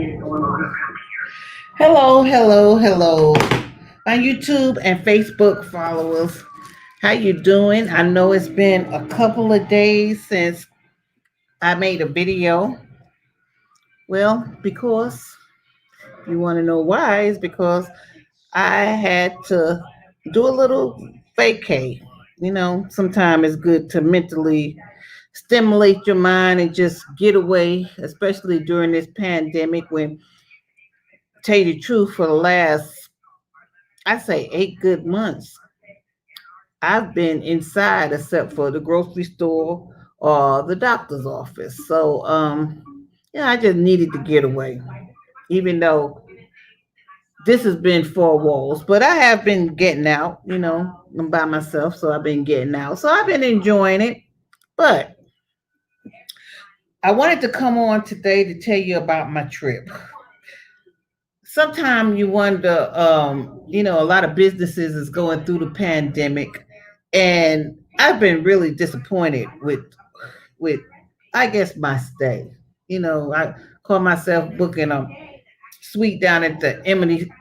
Hello, hello, hello. My YouTube and Facebook followers. How you doing? I know it's been a couple of days since I made a video. Well, because you want to know why is because I had to do a little vacay. Sometimes it's good to mentally stimulate your mind and just get away, especially during this pandemic when, tell you the truth, for the last, I say 8 good months, I've been inside except for the grocery store or the doctor's office. So, yeah, I just needed to get away, even though this has been four walls. But I have been getting out, I'm by myself. So I've been getting out. So I've been enjoying it. But I wanted to come on today to tell you about my trip. Sometimes you wonder, a lot of businesses is going through the pandemic, and I've been really disappointed with I guess my stay. I call myself booking a suite down at the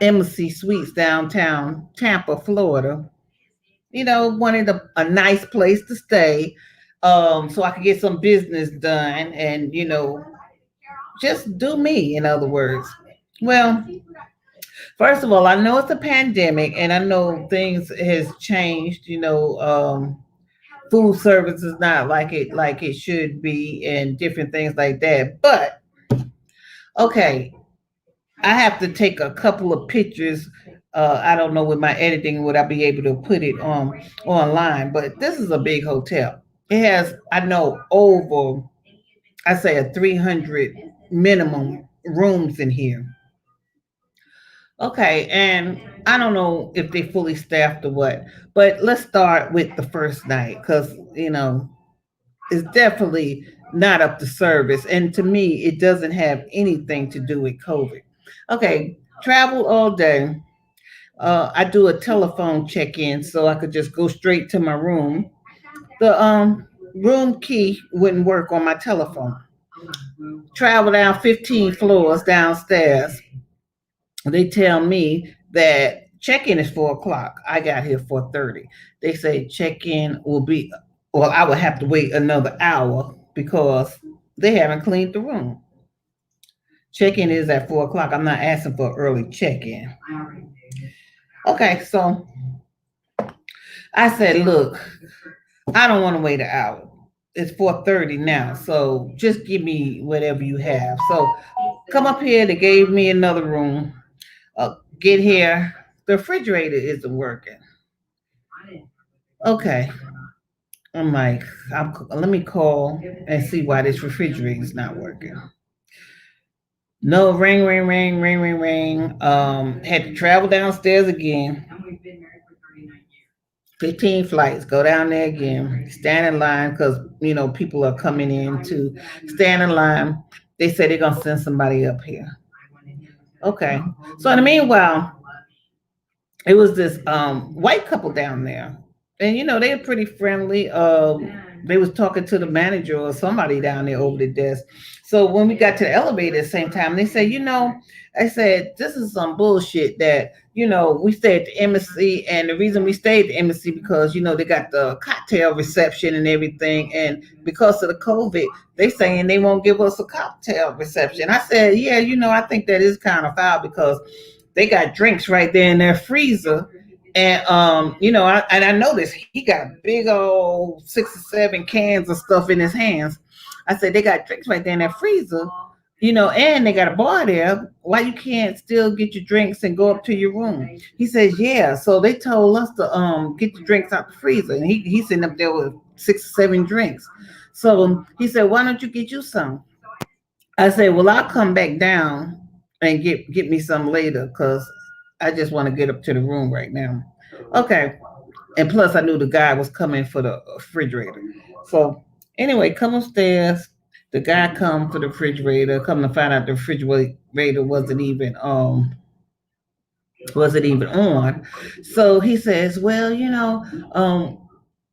Embassy Suites downtown Tampa, Florida. Wanted a nice place to stay, so I could get some business done and just do me. In other words, well, first of all, I know it's a pandemic, and I know things has changed. Food service is not like it should be, and different things like that. But okay, I have to take a couple of pictures. I don't know with my editing would I be able to put it on online, but this is a big hotel. It has, I know, over, I say, a 300 minimum rooms in here. Okay, and I don't know if they fully staffed or what, but let's start with the first night because it's definitely not up to service, and to me, it doesn't have anything to do with COVID. Okay, travel all day. I do a telephone check-in, so I could just go straight to my room. The room key wouldn't work on my telephone. Travel down 15 floors downstairs. They tell me that check-in is 4 o'clock. I got here 4:30. They say check-in will be, well, I would have to wait another hour because they haven't cleaned the room. Check-in is at 4 o'clock. I'm not asking for early check-in. Okay, so I said, look, I don't want to wait an hour. It's 4:30 now, so just give me whatever you have. So come up here. They gave me another room. Get here. The refrigerator isn't working. Okay, I'm like, let me call and see why this refrigerator is not working. No, ring, ring, ring, ring, ring, ring. Had to travel downstairs again. 15 flights, go down there again, stand in line because, people are coming in to stand in line. They say they're going to send somebody up here. Okay. So in the meanwhile, it was this white couple down there, and they were pretty friendly. They was talking to the manager or somebody down there over the desk. So when we got to the elevator at the same time, they said, I said, this is some bullshit that, we stayed at the embassy, and the reason we stayed at the embassy because, they got the cocktail reception and everything, and because of the COVID, they saying they won't give us a cocktail reception. I said, yeah, I think that is kind of foul because they got drinks right there in their freezer. And I noticed he got big old 6 or 7 cans of stuff in his hands. I said they got drinks right there in that freezer, and they got a bar there. Why you can't still get your drinks and go up to your room? He says, yeah. So they told us to get the drinks out the freezer, and he's sitting up there with 6 or 7 drinks. So he said, why don't you get you some? I say, well, I'll come back down and get me some later because I just want to get up to the room right now. Okay. And plus, I knew the guy was coming for the refrigerator. So anyway, come upstairs. The guy come for the refrigerator. Come to find out the refrigerator wasn't even on. So he says, well,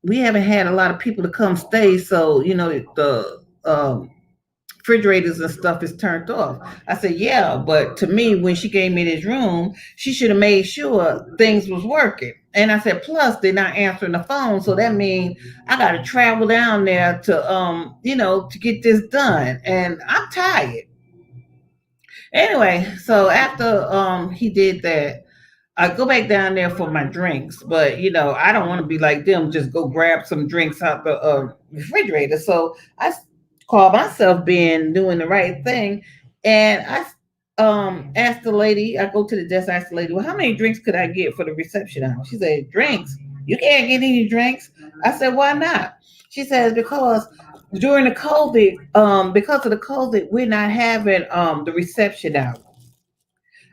we haven't had a lot of people to come stay, so the refrigerators and stuff is turned off. I said, yeah, but to me, when she gave me this room, she should have made sure things was working. And I said, plus they're not answering the phone, so that means I got to travel down there to, to get this done, and I'm tired. Anyway, so after he did that, I go back down there for my drinks, but I don't want to be like them, just go grab some drinks out the refrigerator. So I call myself being doing the right thing, and I asked the lady. I go to the desk, ask the lady, well, how many drinks could I get for the reception hour? She said, drinks? You can't get any drinks. I said, why not? She says, because during the COVID, because of the COVID, we're not having the reception hour.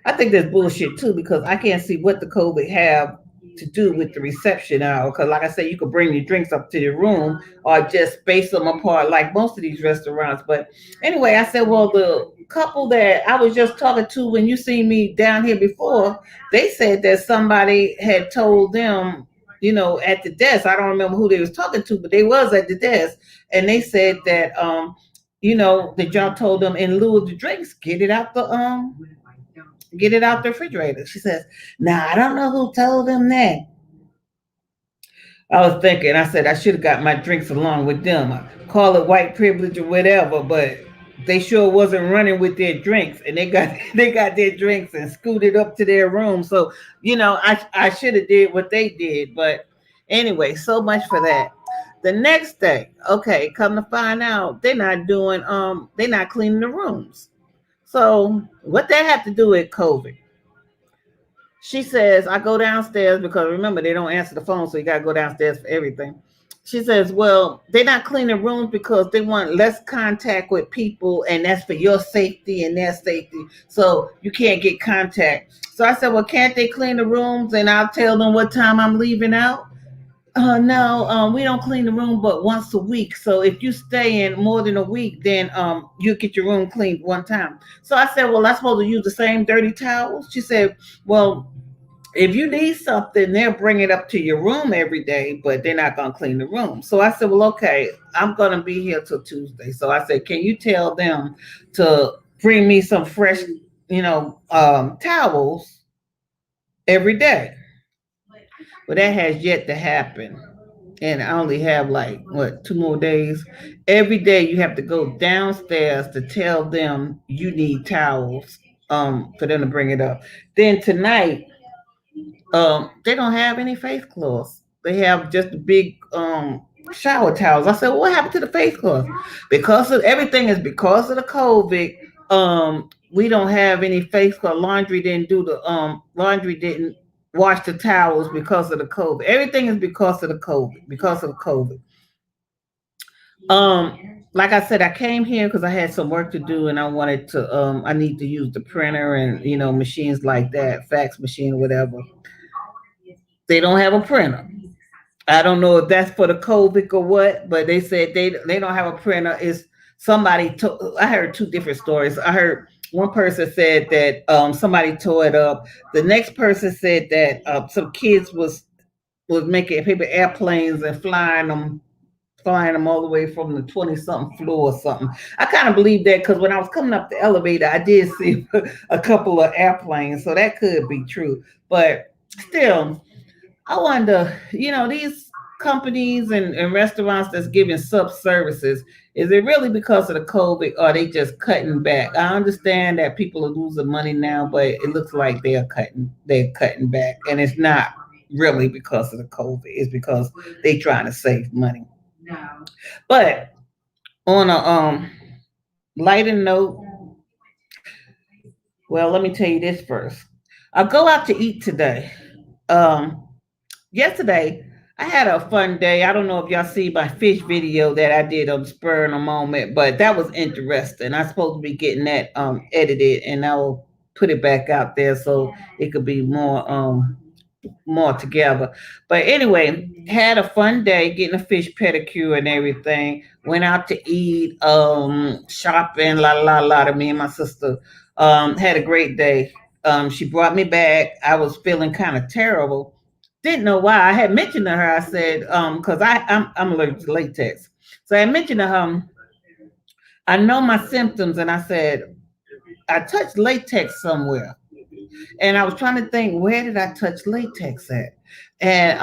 I think that's bullshit too because I can't see what the COVID have to do with the reception hour. Because like I said, you could bring your drinks up to your room or just space them apart like most of these restaurants. But anyway, I said, well, the couple that I was just talking to when you see me down here before, they said that somebody had told them, at the desk. I don't remember who they was talking to, but they was at the desk, and they said that that y'all told them in lieu of the drinks, get it out the refrigerator. She says, now I don't know who told them that. I was thinking, I said I should have got my drinks along with them. I call it white privilege or whatever, but they sure wasn't running with their drinks, and they got they got their drinks and scooted up to their room. So, I should have did what they did. But anyway, so much for that. The next day, okay, come to find out they're not cleaning the rooms. So what that have to do with COVID? She says, I go downstairs because remember, they don't answer the phone, so you got to go downstairs for everything. She says, well, they're not cleaning rooms because they want less contact with people, and that's for your safety and their safety. So you can't get contact. So I said, well, can't they clean the rooms and I'll tell them what time I'm leaving out? No, we don't clean the room but once a week. So if you stay in more than a week, then you get your room cleaned one time. So I said, well, I'm supposed to use the same dirty towels? She said, well, if you need something, they'll bring it up to your room every day, but they're not going to clean the room. So I said, well, okay, I'm going to be here till Tuesday. So I said, can you tell them to bring me some fresh, towels every day? Well, that has yet to happen. And I only have like, what, 2 more days? Every day you have to go downstairs to tell them you need towels for them to bring it up. Then tonight, they don't have any face cloths. They have just big shower towels. I said, well, what happened to the face cloths? Because of everything is because of the COVID. We don't have any face cloth. Laundry didn't wash the towels because of the COVID. Everything is because of the COVID. Because of the COVID. Like I said, I came here because I had some work to do and I wanted to I need to use the printer and machines like that, fax machine, whatever. They don't have a printer. I don't know if that's for the COVID or what, but they said they don't have a printer. Is somebody I heard two different stories. I heard one person said that somebody tore it up. The next person said that some kids was making paper airplanes and flying them all the way from the 20 something floor or something. I kind of believe that because when I was coming up the elevator, I did see a couple of airplanes, so that could be true. But still, I wonder, these companies and restaurants that's giving sub services, is it really because of the COVID or are they just cutting back? I understand that people are losing money now, but it looks like they're cutting back. And it's not really because of the COVID. It's because they're trying to save money. But on a lighter note, well, let me tell you this first. I'll go out to eat today. Um, Yesterday I had a fun day. I don't know if y'all see my fish video that I did on Spur in a Moment, but that was interesting. I'm supposed to be getting that edited and I'll put it back out there so it could be more together. But anyway, had a fun day getting a fish pedicure and everything. Went out to eat, shopping, la to me and my sister. Had a great day. She brought me back. I was feeling kind of terrible. Didn't know why. I had mentioned to her, I said, because I'm allergic to latex. So I mentioned to her, I know my symptoms, and I said, I touched latex somewhere. And I was trying to think, where did I touch latex at? And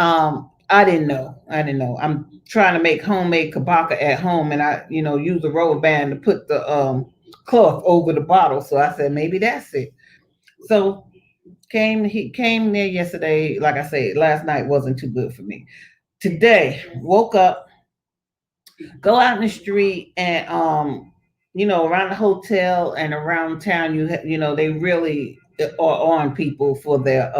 I didn't know. I didn't know. I'm trying to make homemade kabaka at home, and I, use a rubber band to put the cloth over the bottle. So I said maybe that's it. So he came there yesterday. Like I said, last night wasn't too good for me. Today, woke up, go out in the street, and around the hotel and around town, they really are on people for their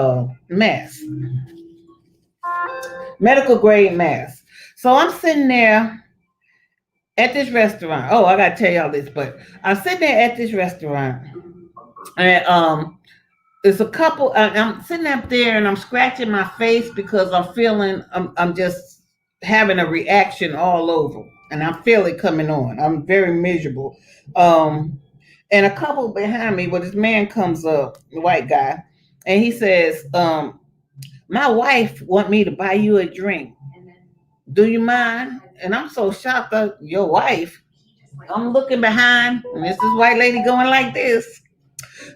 medical grade masks. So I'm sitting there at this restaurant. Oh, I gotta tell y'all this, but I'm sitting there at this restaurant, and there's a couple. I'm sitting up there and I'm scratching my face because I'm feeling I'm just having a reaction all over, and I feel it coming on. I'm very miserable. Um, and a couple behind me, well, this man comes up, the white guy, and he says, "My wife want me to buy you a drink. Do you mind?" And I'm so shocked that your wife. I'm looking behind, and this white lady going like this.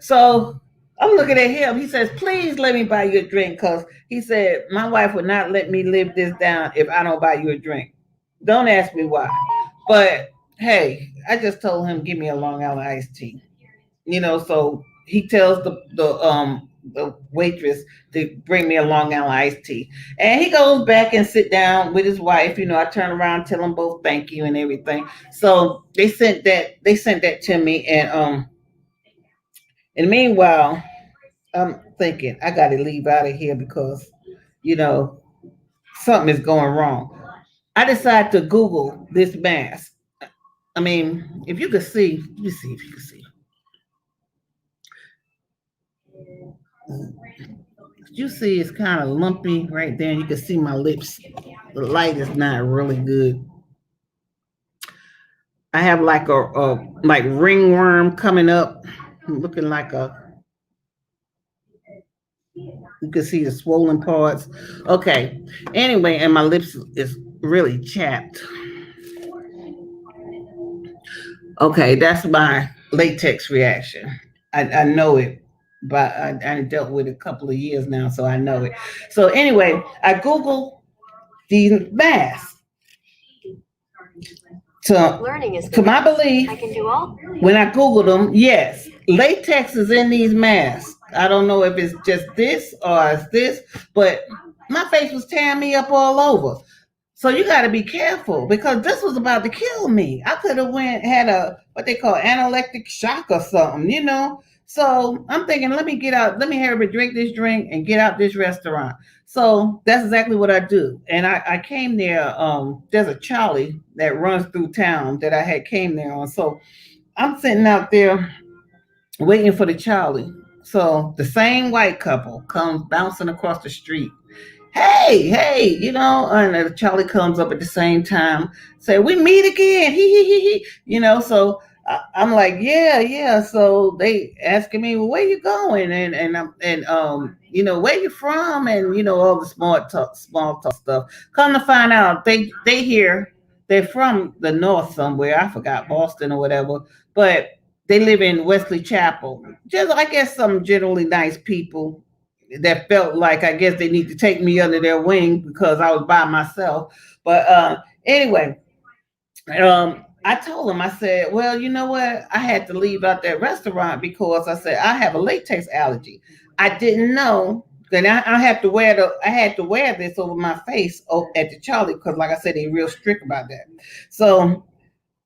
So I'm looking at him. He says, "Please let me buy you a drink," because he said, "My wife would not let me live this down if I don't buy you a drink." Don't ask me why. But hey, I just told him, "Give me a Long Island iced tea." So he tells the waitress to bring me a Long Island iced tea. And he goes back and sit down with his wife. I turn around, tell them both thank you and everything. So they sent that to me, and meanwhile, I'm thinking I got to leave out of here because, you know, something is going wrong. I decided to Google this mask. I mean, if you could see, let me see if you can see. You see, it's kind of lumpy right there. You can see my lips. The light is not really good. I have like a like ringworm coming up, looking like a. You can see the swollen parts. Okay. Anyway, and my lips is really chapped. Okay, that's my latex reaction. I know it, but I dealt with it a couple of years now, so I know it. So anyway, I Googled these masks. To my belief, when I Googled them, yes, latex is in these masks. I don't know if it's just this or it's this, but my face was tearing me up all over. So you got to be careful because this was about to kill me. I could have went had a what they call anaphylactic shock or something. So I'm thinking, let me get out, let me have a drink this drink and get out this restaurant. So that's exactly what I do. And I came there. There's a Charlie that runs through town that I had came there on. So I'm sitting out there waiting for the Charlie. So the same white couple comes bouncing across the street. Hey, hey, and Charlie comes up at the same time, say, we meet again. So I'm like, yeah, yeah. So they asking me, well, where you going? And where you from? And, all the small talk stuff. Come to find out, they here, they're from the north somewhere. I forgot, Boston or whatever, but they live in Wesley Chapel. Just, I guess, some generally nice people that felt like I guess they need to take me under their wing because I was by myself. But anyway, I told them, I said, well, you know what? I had to leave out that restaurant because I said I have a latex allergy. I didn't know that I have to wear I had to wear this over my face at the Charlie because, like I said, they're real strict about that. So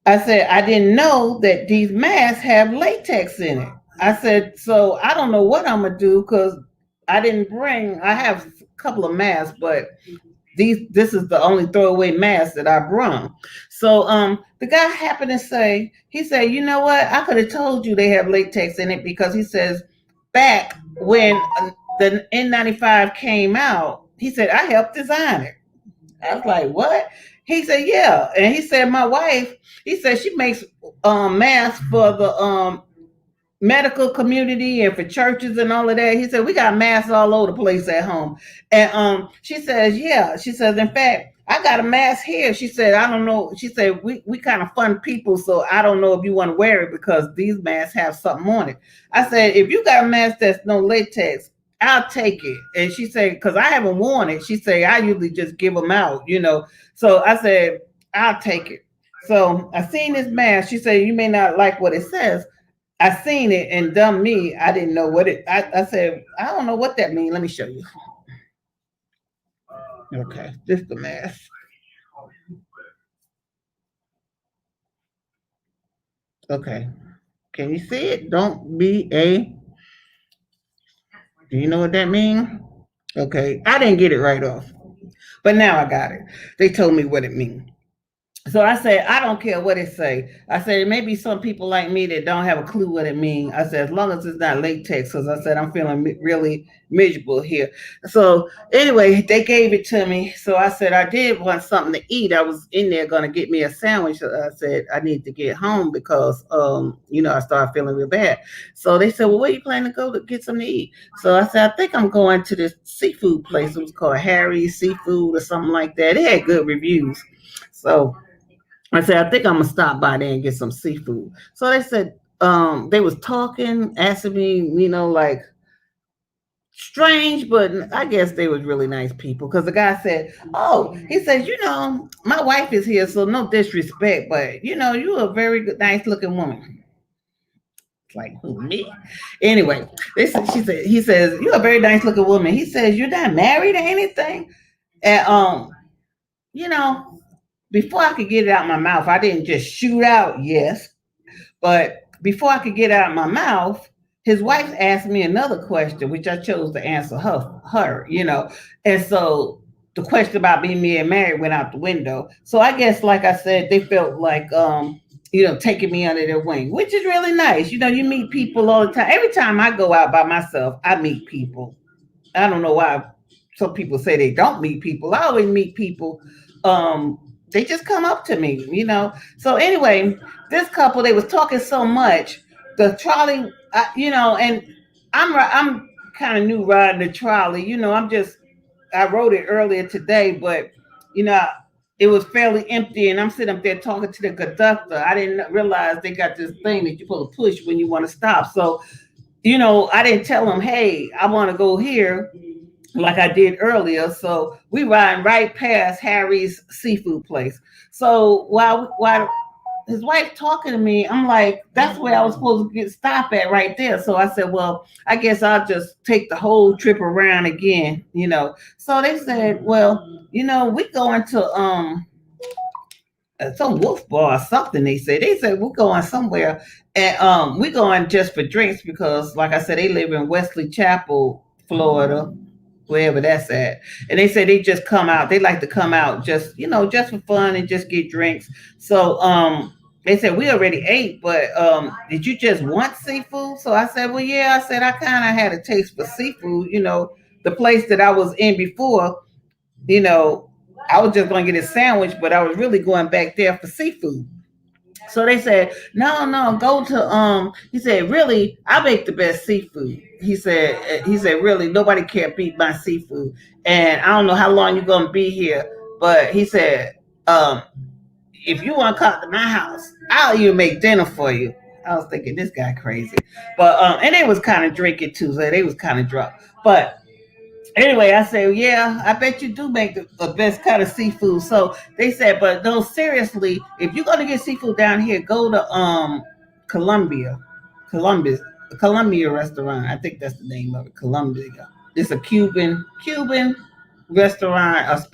I said, I didn't know that these masks have latex in it. I said, so I don't know what I'm gonna do because I have a couple of masks, but this is the only throwaway mask that I brought. So the guy happened to say, he said, you know what? I could have told you they have latex in it because he says back when the N95 came out, he said, I helped design it. I was like, what? He said, yeah. And he said, my wife, he said she makes masks for the medical community and for churches and all of that. He said, we got masks all over the place at home. And she says, yeah. She says, in fact, I got a mask here. She said, I don't know. She said, we kind of fun people, so I don't know if you want to wear it because these masks have something on it. I said, if you got a mask that's no latex, I'll take it. And she said, because I haven't worn it. She said, I usually just give them out. So I said, I'll take it. So I seen this mask. She said, you may not like what it says. I seen it and dumb me, I didn't know what I said, I don't know what that means. Let me show you. Okay, this is the mask. Okay. Can you see it? Don't be a. Do you know what that means? Okay. I didn't get it right off, but now I got it. They told me what it means. So I said, I don't care what it say. I said, it may be some people like me that don't have a clue what it means. I said, as long as it's not latex, because I said, I'm feeling really miserable here. So anyway, they gave it to me. So I said, I did want something to eat. I was in there going to get me a sandwich. So I said, I need to get home because, I started feeling real bad. So they said, well, where you planning to go to get something to eat? So I said, I think I'm going to this seafood place. It was called Harry's Seafood or something like that. They had good reviews. So I said, I think I'm gonna stop by there and get some seafood. So they said, they was talking, asking me, like strange, but I guess they was really nice people. Because the guy said, "Oh," he says, my wife is here, so no disrespect, but you're a very good, nice looking woman. It's like who me? Anyway, he says, you're a very nice looking woman. He says, you're not married or anything, and you know, before I could get it out my mouth, I didn't just shoot out yes. But before I could get out my mouth, his wife asked me another question, which I chose to answer her. And so the question about being married went out the window. So I guess, like I said, they felt like, taking me under their wing, which is really nice. You meet people all the time. Every time I go out by myself, I meet people. I don't know why some people say they don't meet people. I always meet people. They just come up to me. So anyway, this couple, they was talking so much. The trolley, and I'm kind of new riding the trolley. I wrote it earlier today, but you know it was fairly empty, and I'm sitting up there talking to the conductor. I didn't realize they got this thing that you're supposed to push when you want to stop. So I didn't tell them, hey, I want to go here like I did earlier. So we riding right past Harry's seafood place. So while his wife talking to me, I'm like, that's where I was supposed to get stop at right there. So I said, well, I guess I'll just take the whole trip around again. So they said, well, we going to some wolf bar or something. They said we're going somewhere, and we're going just for drinks because, like I said, they live in Wesley Chapel, Florida, wherever that's at. And they say they just come out. They like to come out just for fun and just get drinks. So they said we already ate, but did you just want seafood? So I said, well, yeah. I said I kind of had a taste for seafood. The place that I was in before, you know, I was just going to get a sandwich, but I was really going back there for seafood. So they said, no, no, go to he said, really, I make the best seafood. He said, really, nobody can't beat my seafood. And I don't know how long you're gonna be here, but he said, if you want to come to my house, I'll even make dinner for you. I was thinking this guy crazy. But and they was kind of drinking too, so they was kind of drunk. But anyway, I said, yeah, I bet you do make the best kind of seafood. So they said, but no, seriously, if you're gonna get seafood down here, go to Columbia, Columbus, Columbia restaurant. I think that's the name of it, Columbia. It's a Cuban restaurant of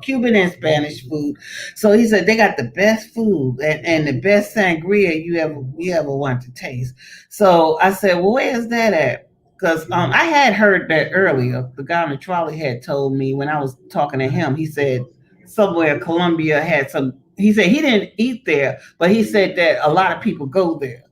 Cuban and Spanish food. So he said they got the best food and the best sangria you ever want to taste. So I said, well, where is that at? Because I had heard that earlier. The guy on the trolley had told me when I was talking to him. He said somewhere Colombia had some. He said he didn't eat there, but he said that a lot of people go there.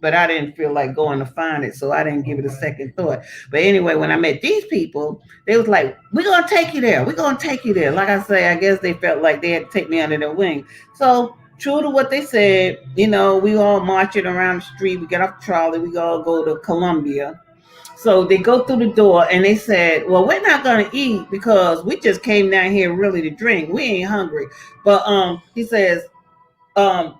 But I didn't feel like going to find it, so I didn't give it a second thought. But anyway, when I met these people, they was like, "We're gonna take you there. We're gonna take you there." Like I say, I guess they felt like they had to take me under their wing. So true to what they said, we all marching around the street. We get off the trolley. We all go to Columbia. So they go through the door and they said, "Well, we're not gonna eat because we just came down here really to drink. We ain't hungry." But he says, um,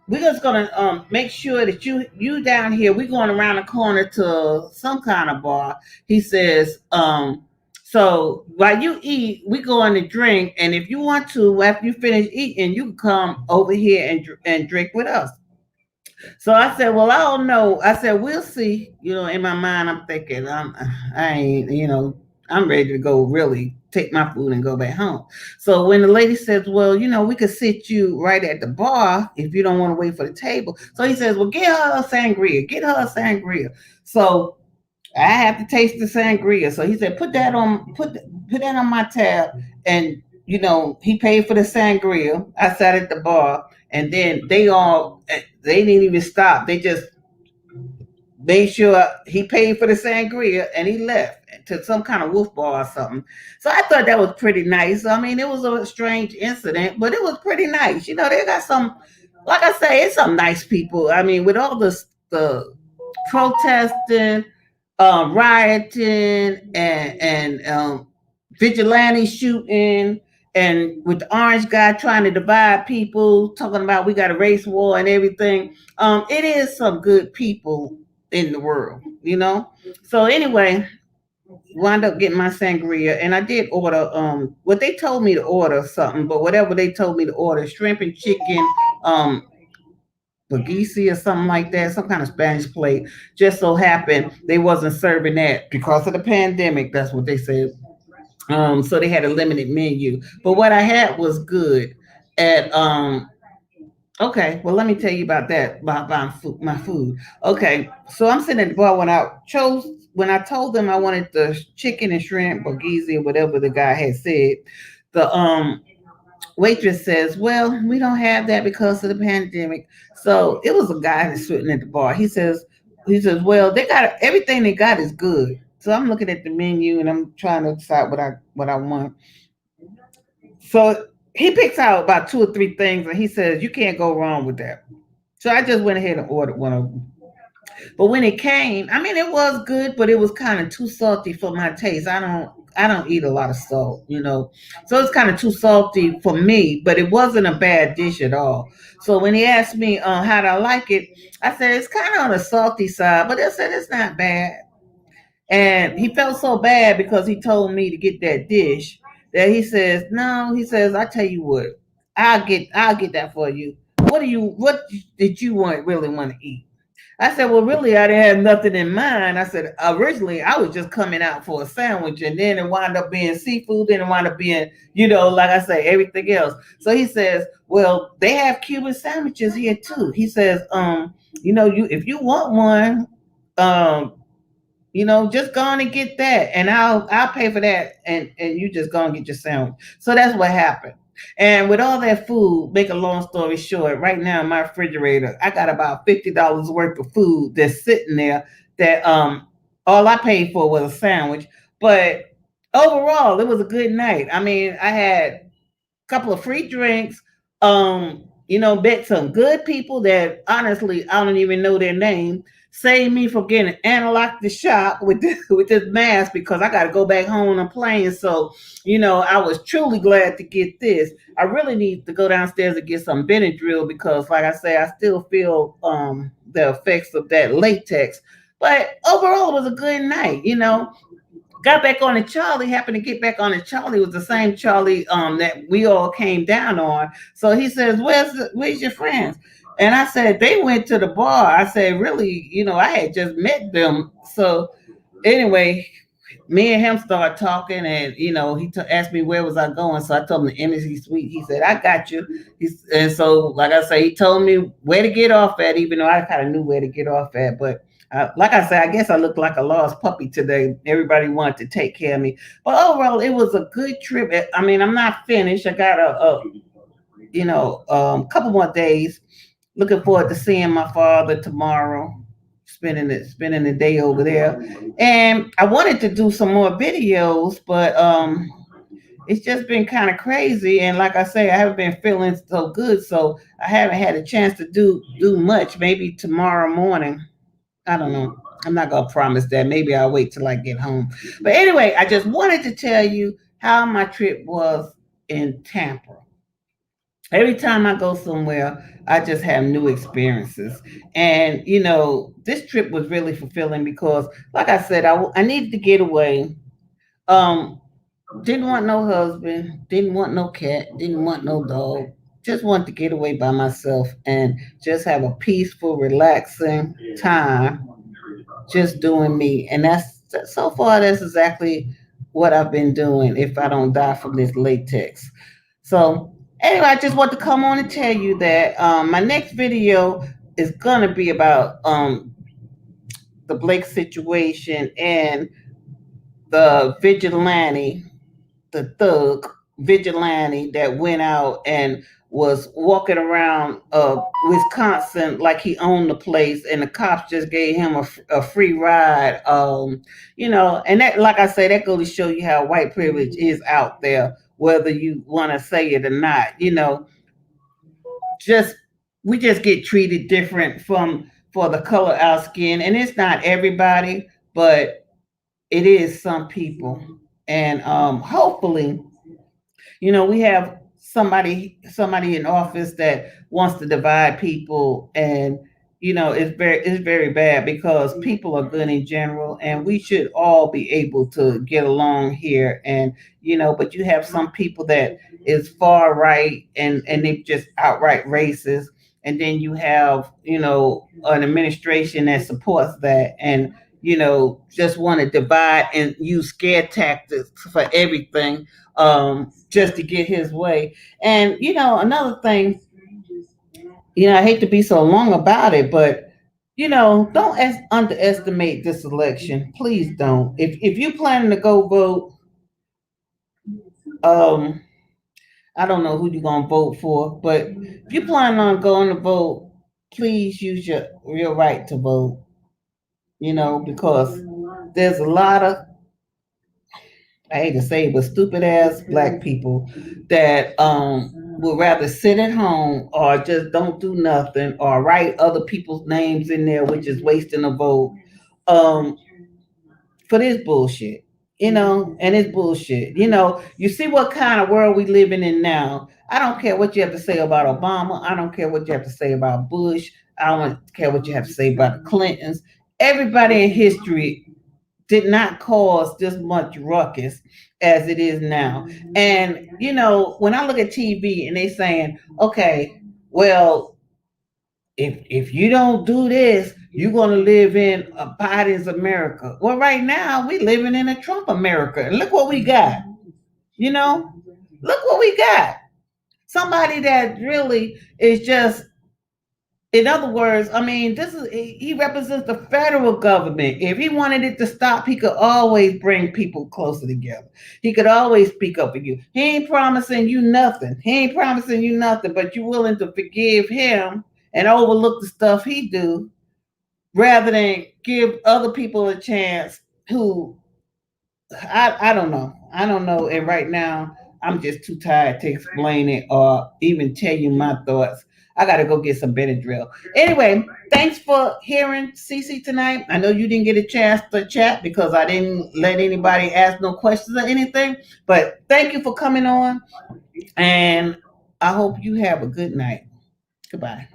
we're just gonna make sure that you down here. We're going around the corner to some kind of bar. He says, so while you eat, we going to drink, and if you want to, after you finish eating, you can come over here and drink with us. So I said, well, I don't know. I said, we'll see. In my mind, I'm thinking, I ain't, I'm ready to go really take my food and go back home. So when the lady says, well, we could sit you right at the bar if you don't want to wait for the table. So he says, well, get her a sangria, get her a sangria. So I have to taste the sangria. So he said, put that on my tab. And he paid for the sangria. I sat at the bar, and then they didn't even stop. They just made sure he paid for the sangria and he left to some kind of wolf bar or something. So I thought that was pretty nice. I mean, it was a strange incident, but it was pretty nice. They got some, like I say, it's some nice people. I mean, with all the protesting, rioting, and vigilante shooting, and with the orange guy trying to divide people, talking about we got a race war and everything. It is some good people in the world. So anyway, wound up getting my sangria, and I did order what they told me to order something, but whatever they told me to order, shrimp and chicken, um Bagisi or something like that, some kind of Spanish plate. Just so happened they wasn't serving that because of the pandemic. That's what they said. So they had a limited menu. But what I had was good. At Okay, well let me tell you about that. About buying food, my food. Okay, so I'm sitting at the bar when I told them I wanted the chicken and shrimp or gizi or whatever the guy had said. The waitress says, "Well, we don't have that because of the pandemic." So it was a guy that's sitting at the bar. He says, "Well, they got everything they got is good." So I'm looking at the menu and I'm trying to decide what I want. So he picks out about two or three things and he says, "You can't go wrong with that." So I just went ahead and ordered one of them. But when it came, I mean, it was good, but it was kind of too salty for my taste. I don't eat a lot of salt. So it's kind of too salty for me, but it wasn't a bad dish at all. So when he asked me how do I like it, I said it's kind of on the salty side, but I said it's not bad. And he felt so bad because he told me to get that dish that he says, "No," he says, "I tell you what, I'll get that for you. What did you really want to eat?" I said, "Well, really, I didn't have nothing in mind." I said, "Originally, I was just coming out for a sandwich, and then it wound up being seafood, then it wound up being, like I say, everything else." So he says, "Well, they have Cuban sandwiches here too." He says, you if you want one, um, just go on and get that, and I'll pay for that, and you just go and get your sandwich." So that's what happened. And with all that food, make a long story short, right now in my refrigerator, I got about $50 worth of food that's sitting there that all I paid for was a sandwich. But overall, it was a good night. I mean, I had couple of free drinks. Met some good people that honestly I don't even know their name. Saved me from getting analog the shop with this mask because I got to go back home on a plane. So, I was truly glad to get this. I really need to go downstairs and get some Benadryl because, like I say, I still feel the effects of that latex. But overall, it was a good night. Got back on the Charlie, happened to get back on the Charlie. It was the same Charlie that we all came down on. So he says, where's your friends? And I said, they went to the bar. I said, really, I had just met them. So anyway, me and him started talking, and he asked me where was I going. So I told him the Embassy Suite. He said, "I got you." And so, like I say, he told me where to get off at, even though I kind of knew where to get off at. But like I said, I guess I looked like a lost puppy today. Everybody wanted to take care of me, but overall, it was a good trip. I mean, I'm not finished. I got couple more days. Looking forward to seeing my father tomorrow, spending the day over there. And I wanted to do some more videos, but it's just been kind of crazy. And like I say, I haven't been feeling so good, so I haven't had a chance to do much. Maybe tomorrow morning. I don't know. I'm not gonna promise that. Maybe I'll wait till I get home. But anyway, I just wanted to tell you how my trip was in Tampa. Every time I go somewhere, I just have new experiences. And, this trip was really fulfilling because, like I said, I needed to get away. Um, didn't want no husband, didn't want no cat, didn't want no dog. Just wanted to get away by myself and just have a peaceful, relaxing time, just doing me. And that's so far, that's exactly what I've been doing if I don't die from this latex. So, anyway, I just want to come on and tell you that my next video is going to be about the Blake situation and the the thug vigilante that went out and was walking around Wisconsin like he owned the place, and the cops just gave him a free ride. And that, like I say, that goes to show you how white privilege is out there, whether you want to say it or not. Just we just get treated different from for the color of our skin, and it's not everybody, but it is some people, and hopefully we have somebody in office that wants to divide people, and it's very bad because people are good in general, and we should all be able to get along here. And but you have some people that is far right, and they just outright racist, and then you have an administration that supports that, and just want to divide and use scare tactics for everything, just to get his way. And another thing, I hate to be so long about it, but don't underestimate this election. Please don't. If you planning to go vote, um, I don't know who you're gonna vote for, but if you plan on going to vote, please use your right to vote. Because there's a lot of, I hate to say it, but stupid ass black people that would rather sit at home or just don't do nothing or write other people's names in there, which is wasting a vote, um, for this bullshit. And it's bullshit. You see what kind of world we living in now. I don't care what you have to say about Obama. I don't care what you have to say about Bush. I don't care what you have to say about the Clintons. Everybody in history did not cause this much ruckus as it is now. And when I look at TV and they saying, okay, well, if you don't do this, you're gonna live in a Biden's America. Well, right now we living in a Trump America, and look what we got. You know, look what we got. Somebody that really is just, in other words, I mean, this is he represents the federal government. If he wanted it to stop, he could always bring people closer together. He could always speak up for you. He ain't promising you nothing. He ain't promising you nothing, but you're willing to forgive him and overlook the stuff he do, rather than give other people a chance who I don't know. I don't know. And right now, I'm just too tired to explain it or even tell you my thoughts. I got to go get some Benadryl. Anyway, thanks for hearing Cece tonight. I know you didn't get a chance to chat because I didn't let anybody ask no questions or anything. But thank you for coming on. And I hope you have a good night. Goodbye.